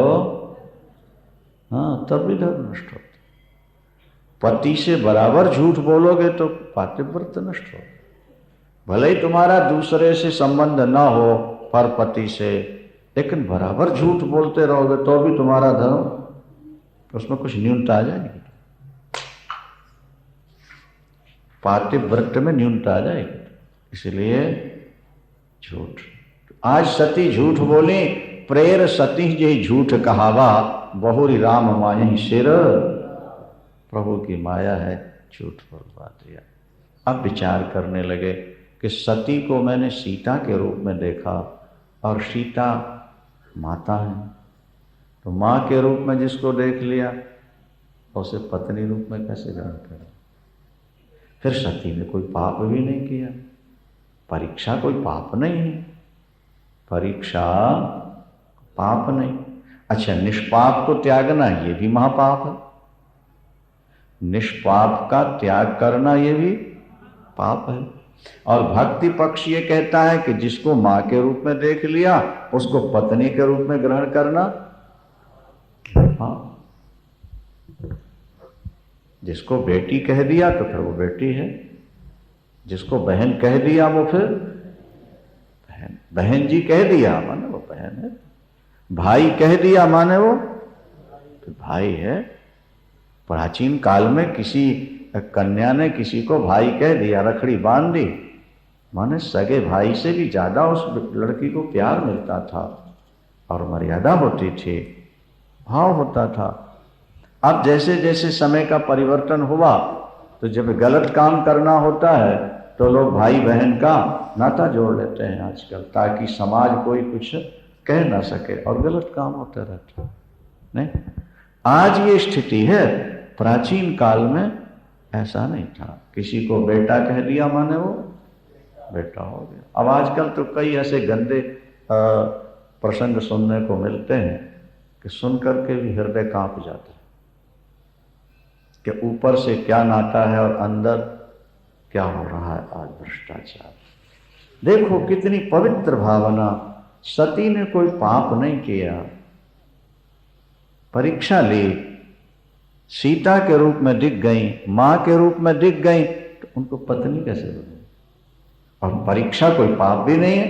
हाँ, तब भी धर्म नष्ट होता। पति से बराबर झूठ बोलोगे तो पातिव्रत नष्ट हो। भले ही तुम्हारा दूसरे से संबंध न हो पर पति से, लेकिन बराबर झूठ बोलते रहोगे तो भी तुम्हारा धर्म, उसमें कुछ न्यूनता आ जाएगी। पातिव्रत में न्यूनता आ जाएगी, इसलिए झूठ। आज सती झूठ बोली, प्रेर सती जे झूठ कहावा, बहुरी राम माया सिर। प्रभु की माया है, झूठ बोलवा दिया। अब विचार करने लगे कि सती को मैंने सीता के रूप में देखा और सीता माता है, तो माँ के रूप में जिसको देख लिया उसे पत्नी रूप में कैसे ग्रहण करें? फिर सती ने कोई पाप भी नहीं किया, परीक्षा कोई पाप नहीं है, परीक्षा पाप नहीं। अच्छा, निष्पाप को त्यागना ये भी महापाप है, निष्पाप का त्याग करना ये भी पाप है। और भक्ति पक्ष ये कहता है कि जिसको मां के रूप में देख लिया उसको पत्नी के रूप में ग्रहण करना पाप। जिसको बेटी कह दिया तो फिर वो बेटी है, जिसको बहन कह दिया वो फिर बहन, बहन जी कह दिया माने वो बहन है, भाई कह दिया माने वो फिर भाई है। प्राचीन काल में किसी कन्या ने किसी को भाई कह दिया, रखड़ी बांध दी, माने सगे भाई से भी ज्यादा उस लड़की को प्यार मिलता था और मर्यादा होती थी, भाव होता था। अब जैसे जैसे समय का परिवर्तन हुआ तो जब गलत काम करना होता है तो लोग भाई बहन का नाता जोड़ लेते हैं आजकल, ताकि समाज कोई कुछ कह ना सके और गलत काम होता रहता। नहीं, आज ये स्थिति है, प्राचीन काल में ऐसा नहीं था। किसी को बेटा कह दिया माने वो बेटा हो गया। अब आजकल तो कई ऐसे गंदे प्रसंग सुनने को मिलते हैं कि सुन करके भी हृदय कांप जाता है कि ऊपर से क्या नाता है और अंदर क्या हो रहा है। आज भ्रष्टाचार देखो, कितनी पवित्र भावना, सती ने कोई पाप नहीं किया, परीक्षा ली, सीता के रूप में दिख गई, मां के रूप में दिख गई, तो उनको पत्नी कैसे बनी? और परीक्षा कोई पाप भी नहीं है,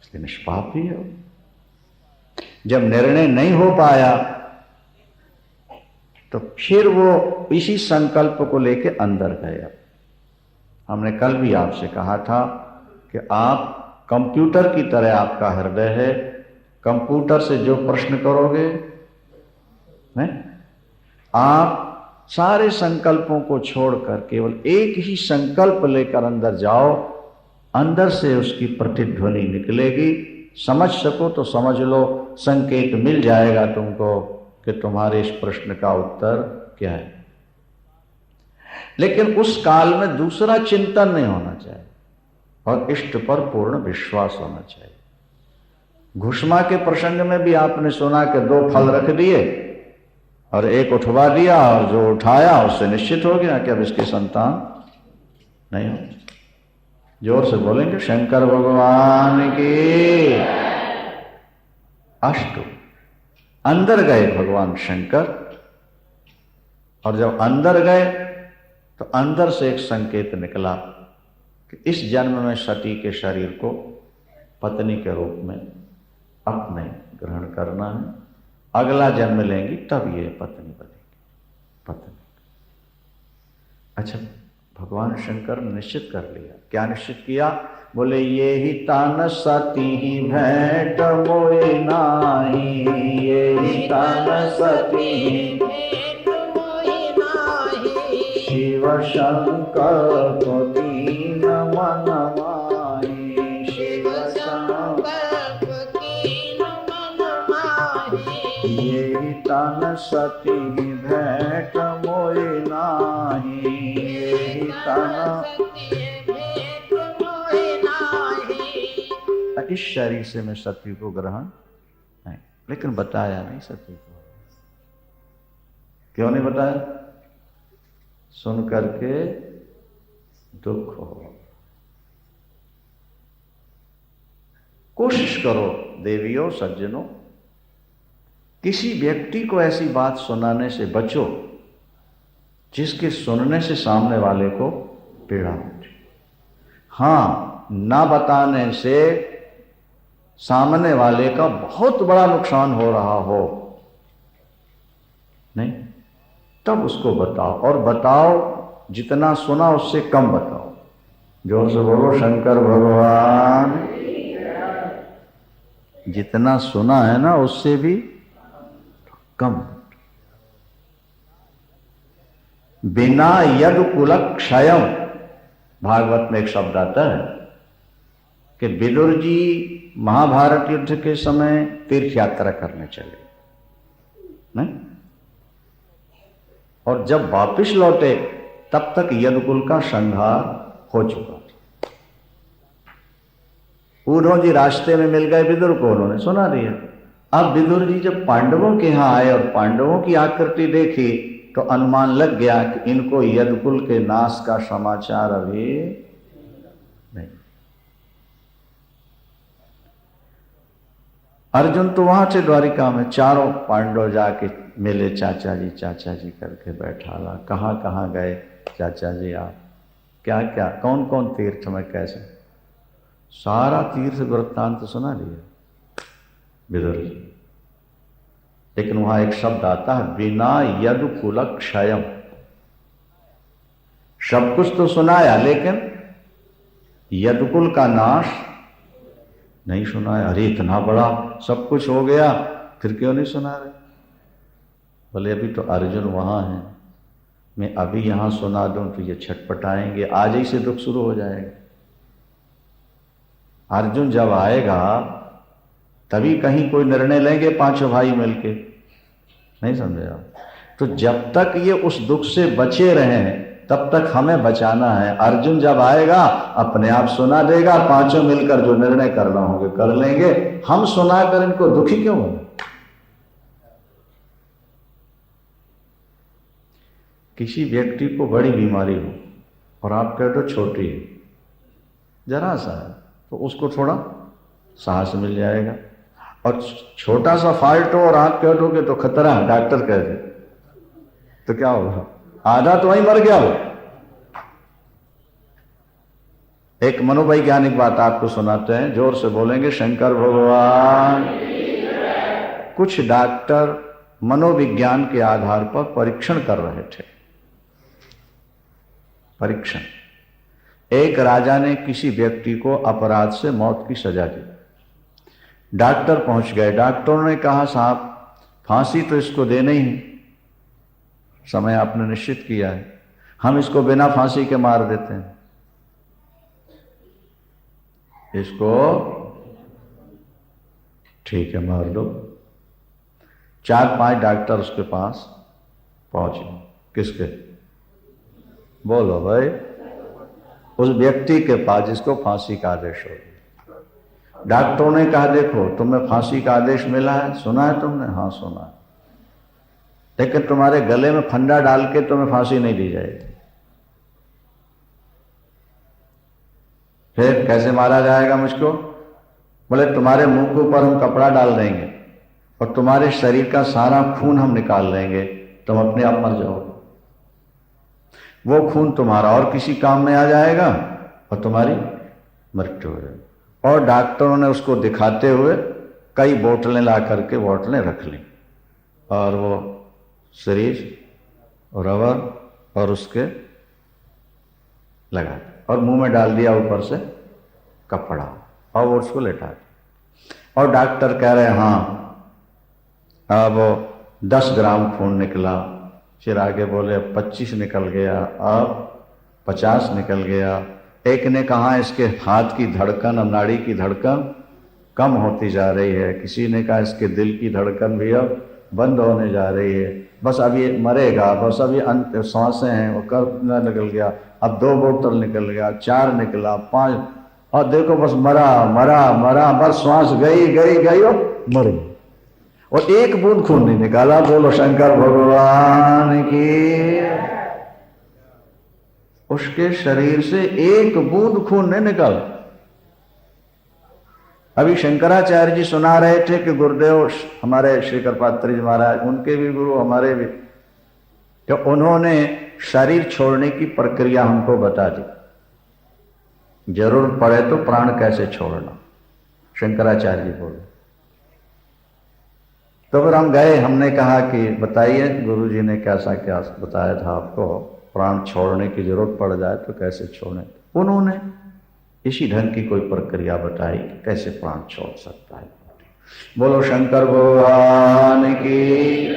इसलिए निष्पाप भी है। जब निर्णय नहीं हो पाया तो फिर वो इसी संकल्प को लेके अंदर गए। हमने कल भी आपसे कहा था कि आप कंप्यूटर की तरह आपका हृदय है, कंप्यूटर से जो प्रश्न करोगे, नहीं, आप सारे संकल्पों को छोड़कर केवल एक ही संकल्प लेकर अंदर जाओ, अंदर से उसकी प्रतिध्वनि निकलेगी। समझ सको तो समझ लो, संकेत मिल जाएगा तुमको कि तुम्हारे इस प्रश्न का उत्तर क्या है। लेकिन उस काल में दूसरा चिंतन नहीं होना चाहिए और इष्ट पर पूर्ण विश्वास होना चाहिए। घुष्मा के प्रसंग में भी आपने सुना कि 2 फल रख दिए और एक उठवा दिया, और जो उठाया उससे निश्चित हो गया कि अब इसकी संतान नहीं हो। जोर से बोलेंगे शंकर भगवान की। अष्ट अंदर गए भगवान शंकर, और जब अंदर गए तो अंदर से एक संकेत निकला कि इस जन्म में सती के शरीर को पत्नी के रूप में अपने ग्रहण करना है, अगला जन्म लेंगी तब ये पत्नी बनेगी, पत्नी। अच्छा, भगवान शंकर ने निश्चित कर लिया। क्या निश्चित किया? बोले ये ही तान सती भेंट मोए नाही, ये ही तान सती भेंट मोए नाही, शिव शंकर को दीन मन माही, शिव शंकर को दीन मन माही, ये ही तान सती भेंट मोए नाही, ये ही तान इस शरीर से मैं सती को ग्रहण नहीं। लेकिन बताया नहीं सती को। क्यों नहीं बताया? सुन करके दुख हो। कोशिश करो देवियों, सज्जनों, किसी व्यक्ति को ऐसी बात सुनाने से बचो जिसके सुनने से सामने वाले को पीड़ा होती। हाँ, ना बताने से सामने वाले का बहुत बड़ा नुकसान हो रहा हो, नहीं, तब उसको बताओ, और बताओ जितना सुना उससे कम बताओ। जोर से बोलो शंकर भगवान। जितना सुना है ना उससे भी कम। बिना यद कुल क्षयम, भागवत में एक शब्द आता है कि विदुर जी महाभारत युद्ध के समय तीर्थ यात्रा करने चले, नहीं, और जब वापिस लौटे तब तक यदुकुल का संहार हो चुका था। उद्धव जी रास्ते में मिल गए विदुर को, उन्होंने सुना दिया। अब विदुर जी जब पांडवों के यहाँ आए और पांडवों की आकृति देखी तो अनुमान लग गया कि इनको यदुकुल के नाश का समाचार अभी नहीं। अर्जुन तो वहां थे द्वारिका में, चारों पांडव जाके मिले, चाचा जी करके बैठा रहा। कहाँ कहाँ गए चाचा जी आप, क्या क्या कौन कौन तीर्थ में कैसे, सारा तीर्थ वृत्तांत सुना दिया विदुर जी। लेकिन वहां एक शब्द आता है, बिना यदुकुल क्षयम। सब कुछ तो सुनाया लेकिन यदुकुल का नाश नहीं सुनाया। अरे इतना बड़ा सब कुछ हो गया, फिर क्यों नहीं सुना रहे? बोले अभी तो अर्जुन वहां है, मैं अभी यहां सुना दूं तो ये छटपटाएंगे, आज ही से दुख शुरू हो जाएगा। अर्जुन जब आएगा तभी कहीं कोई निर्णय लेंगे पांचों भाई मिलके, नहीं समझे आप? तो जब तक ये उस दुख से बचे रहें तब तक हमें बचाना है। अर्जुन जब आएगा अपने आप सुना देगा, पांचों मिलकर जो निर्णय करना होंगे कर लेंगे। हम सुनाकर इनको दुखी क्यों हो? किसी व्यक्ति को बड़ी बीमारी हो और आप कह दो छोटी है, जरा सा है, तो उसको थोड़ा साहस मिल जाएगा। और छोटा सा फॉल्ट हो और आप कह दोगे तो खतरा है, डॉक्टर कह दे तो क्या होगा? आधा तो वहीं मर गया हो। एक मनोवैज्ञानिक बात आपको सुनाते हैं, जोर से बोलेंगे शंकर भगवान। कुछ डॉक्टर मनोविज्ञान के आधार पर परीक्षण कर रहे थे। परीक्षण, एक राजा ने किसी व्यक्ति को अपराध से मौत की सजा दी। डॉक्टर पहुंच गए, डॉक्टरों ने कहा साहब फांसी तो इसको देना ही है, समय आपने निश्चित किया है, हम इसको बिना फांसी के मार देते हैं, इसको ठीक है मार दो। 4-5 डॉक्टर उसके पास पहुंचे। किसके? बोलो भाई, उस व्यक्ति के पास जिसको फांसी का आदेश हो। डॉक्टरों ने कहा देखो तुम्हें फांसी का आदेश मिला है, सुना है तुमने? हाँ सुना है, लेकिन तुम्हारे गले में फंदा डाल के तुम्हें फांसी नहीं दी जाएगी। फिर कैसे मारा जाएगा मुझको? बोले तुम्हारे मुंह के ऊपर हम कपड़ा डाल देंगे और तुम्हारे शरीर का सारा खून हम निकाल लेंगे, तुम अपने आप मर जाओगे। वो खून तुम्हारा और किसी काम में आ जाएगा और तुम्हारी मृत्यु हो जाएगी। और डॉक्टरों ने उसको दिखाते हुए कई बोतलें ला करके बोतलें रख ली और वो सीरीज और रबर और उसके लगा और मुंह में डाल दिया ऊपर से कपड़ा और वो उसको लेटा दिया। और डॉक्टर कह रहे हैं हाँ अब 10 ग्राम खून निकला। फिर आगे बोले 25 निकल गया, अब 50 निकल गया। एक ने कहा इसके हाथ की धड़कन, अब नाड़ी की धड़कन कम होती जा रही है। किसी ने कहा इसके दिल की धड़कन भी अब बंद होने जा रही है, बस अभी मरेगा, बस अभी अंत सांसें हैं। वो कितना निकल गया, अब 2 बोतल निकल गया, 4 निकला, 5, और देखो बस मरा मरा मरा, बस श्वास गई गई गई और मर गई और 1 बूंद खून नहीं निकाला। बोलो शंकर भगवान की। उसके शरीर से 1 बूंद खून नहीं निकला। अभी शंकराचार्य जी सुना रहे थे कि गुरुदेव हमारे श्री कृपात्री जी महाराज, उनके भी गुरु हमारे भी, तो उन्होंने शरीर छोड़ने की प्रक्रिया हमको बता दी। जरूर पड़े तो प्राण कैसे छोड़ना, शंकराचार्य जी बोले। तो फिर हम गए, हमने कहा कि बताइए गुरु जी ने कैसा क्या बताया था आपको, प्राण छोड़ने की जरूरत पड़ जाए तो कैसे छोड़ें। उन्होंने इसी ढंग की कोई प्रक्रिया बताई कि कैसे प्राण छोड़ सकता है। बोलो शंकर भगवान की।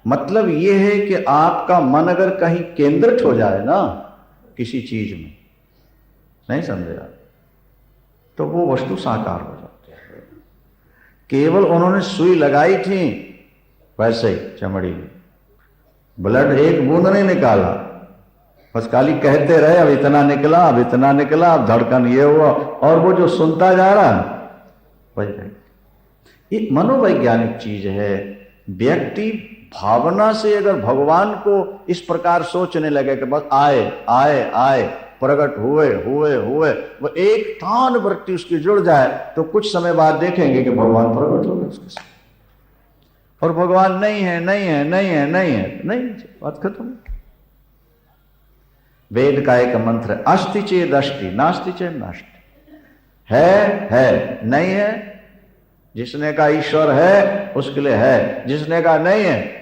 मतलब ये है कि आपका मन अगर कहीं केंद्रित हो जाए ना किसी चीज में, नहीं समझे आप, तो वो वस्तु साकार हो जाती है। केवल उन्होंने सुई लगाई थी वैसे ही चमड़ी में, ब्लड 1 बूंद नहीं निकाला, बस खाली कहते रहे अब इतना निकला, अब इतना निकला, अब धड़कन ये हुआ, और वो जो सुनता जा रहा वही रहे। ये मनोवैज्ञानिक चीज है। व्यक्ति भावना से अगर भगवान को इस प्रकार सोचने लगे कि बस आए आए आए, प्रकट हुए हुए हुए, वो एक तान वृत्ति उसकी जुड़ जाए, तो कुछ समय बाद देखेंगे कि भगवान प्रकट हो गए उसके साथ। और भगवान नहीं है नहीं है नहीं है नहीं है नहीं, बात खत्म। वेद का एक मंत्र है, अस्ति चेद अष्टि, नास्ति चेद नास्ति। है नहीं है। जिसने कहा ईश्वर है उसके लिए है, जिसने कहा नहीं है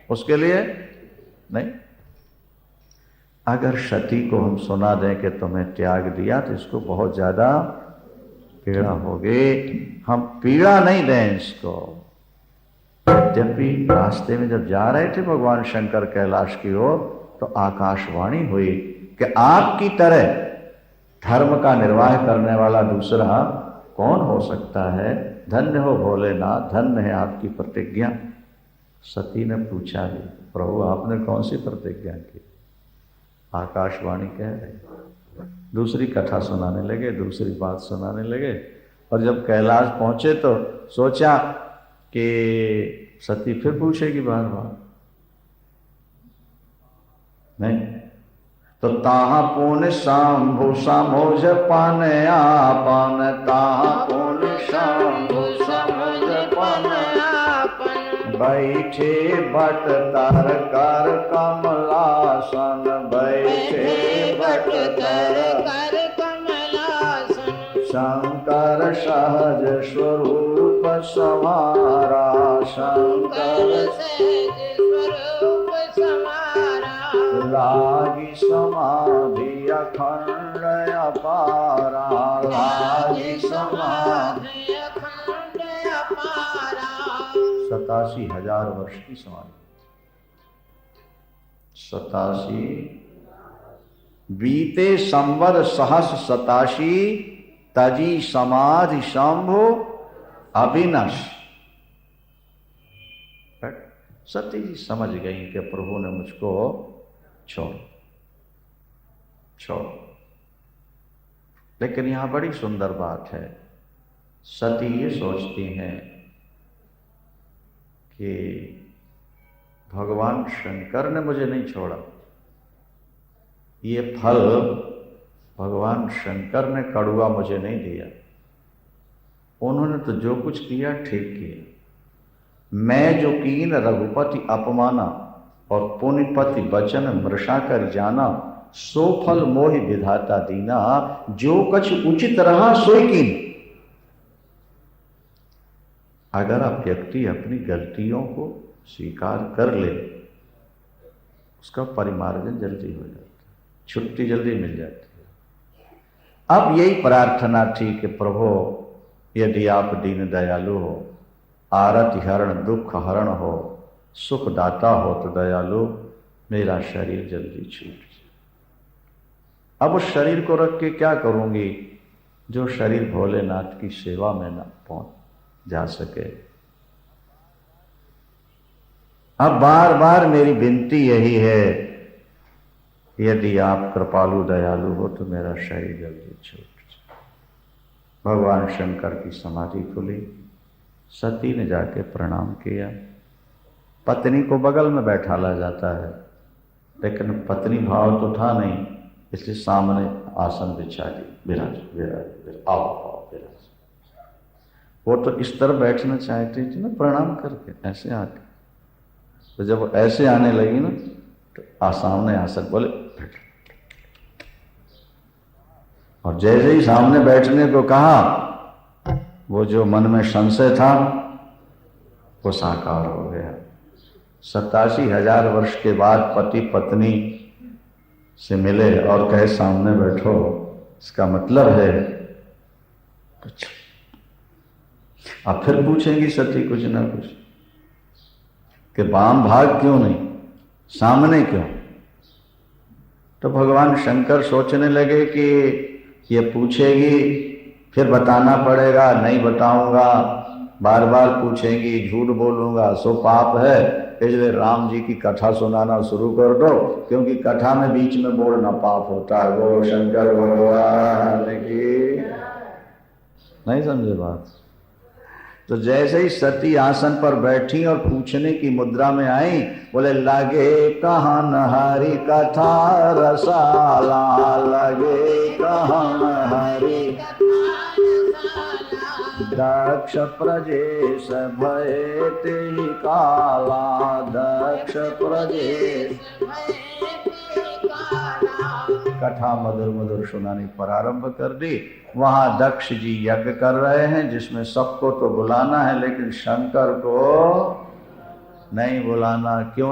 उसके लिए नहीं। अगर सती को हम सुना दें कि तुम्हें त्याग दिया तो इसको बहुत ज्यादा पीड़ा होगी। हम पीड़ा नहीं दें इसको। जब भी रास्ते में जब जा रहे थे भगवान शंकर कैलाश की ओर, तो आकाशवाणी हुई कि आपकी तरह धर्म का निर्वाह करने वाला दूसरा कौन हो सकता है। धन्य हो भोलेनाथ, धन्य है आपकी प्रतिज्ञा। सती ने पूछा भी, प्रभु आपने कौन सी प्रतिज्ञा की। आकाशवाणी कह रही। दूसरी कथा सुनाने लगे, दूसरी बात सुनाने लगे। और जब कैलाश पहुंचे तो सोचा कि सती फिर पूछेगी बार बार, नहीं तो ताहा पुन शंभु समोज पान आपन, ताहा पुन शंभु समोज पान आपन, बैठे बट तर कर कमलासन, बैठे बट तर कर कमलासन, शंकर सहज स्वरूप समारा, शंकर सहज स्वरूप समारा, लागी समाधि अखंड अपारा, लागी समाधि अखंड अपारा। 87,000 वर्ष की समाधि। 87 बीते संवद सहस 87, तजी समाधि शंभु अविनश। सती जी समझ गई कि प्रभु ने मुझको छोड़। लेकिन यहां बड़ी सुंदर बात है। सती ये सोचती हैं कि भगवान शंकर ने मुझे नहीं छोड़ा, ये फल भगवान शंकर ने कड़ुआ मुझे नहीं दिया। उन्होंने तो जो कुछ किया ठीक किया। मैं जो कीन रघुपति अपमाना, और पुण्यपति वचन मृषा कर जाना, सो फल मोहि विधाता दीना, जो कछ उचित रहा सोई कीन। अगर आप व्यक्ति अपनी गलतियों को स्वीकार कर ले, उसका परिमार्जन जल्दी हो जाता है, छुट्टी जल्दी मिल जाती है। अब यही प्रार्थना थी कि प्रभु यदि आप दीन दयालु हो, आरति हरण दुख हरण हो, सुखदाता हो तो दयालु, मेरा शरीर जल्दी छूट जाए। अब उस शरीर को रख के क्या करूंगी जो शरीर भोलेनाथ की सेवा में न पहुंच जा सके। अब बार बार मेरी विनती यही है, यदि आप कृपालु दयालु हो तो मेरा शरीर जल्दी छूट जाए। भगवान शंकर की समाधि खुली। सती ने जाके प्रणाम किया। पत्नी को बगल में बैठाला जाता है, लेकिन पत्नी भाव तो था नहीं, इसलिए सामने आसन बिछा दी। विराज विराज आओ आओ विराज। वो तो इस तरह बैठना चाहती थी ना, प्रणाम करके ऐसे आके। तो जब ऐसे आने लगी ना, तो सामने आसन बोले बैठ। और जैसे ही सामने बैठने को कहा, वो जो मन में संशय था वो साकार हो गया। 87,000 वर्ष के बाद पति पत्नी से मिले और कहे सामने बैठो, इसका मतलब है अच्छा। अब फिर पूछेंगी सती कुछ ना कुछ कि वाम भाग क्यों नहीं, सामने क्यों। तो भगवान शंकर सोचने लगे कि ये पूछेगी फिर बताना पड़ेगा, नहीं बताऊंगा, बार बार पूछेंगी, झूठ बोलूंगा, सो पाप है, इसलिए राम जी की कथा सुनाना शुरू कर दो, क्योंकि कथा में बीच में बोलना पाप होता है। वो शंकर भगवान की, नहीं समझे बात। तो जैसे ही सती आसन पर बैठी और पूछने की मुद्रा में आई, बोले लागे कहाँ नहारी कथा रसाला, लागे कहाँ नहारी दक्ष प्रजेश भय ते काला, दक्ष प्रजेश कथा मधुर मधुर सुनानी प्रारंभ कर दी। वहां दक्ष जी यज्ञ कर रहे हैं, जिसमें सबको तो बुलाना है लेकिन शंकर को नहीं बुलाना। क्यों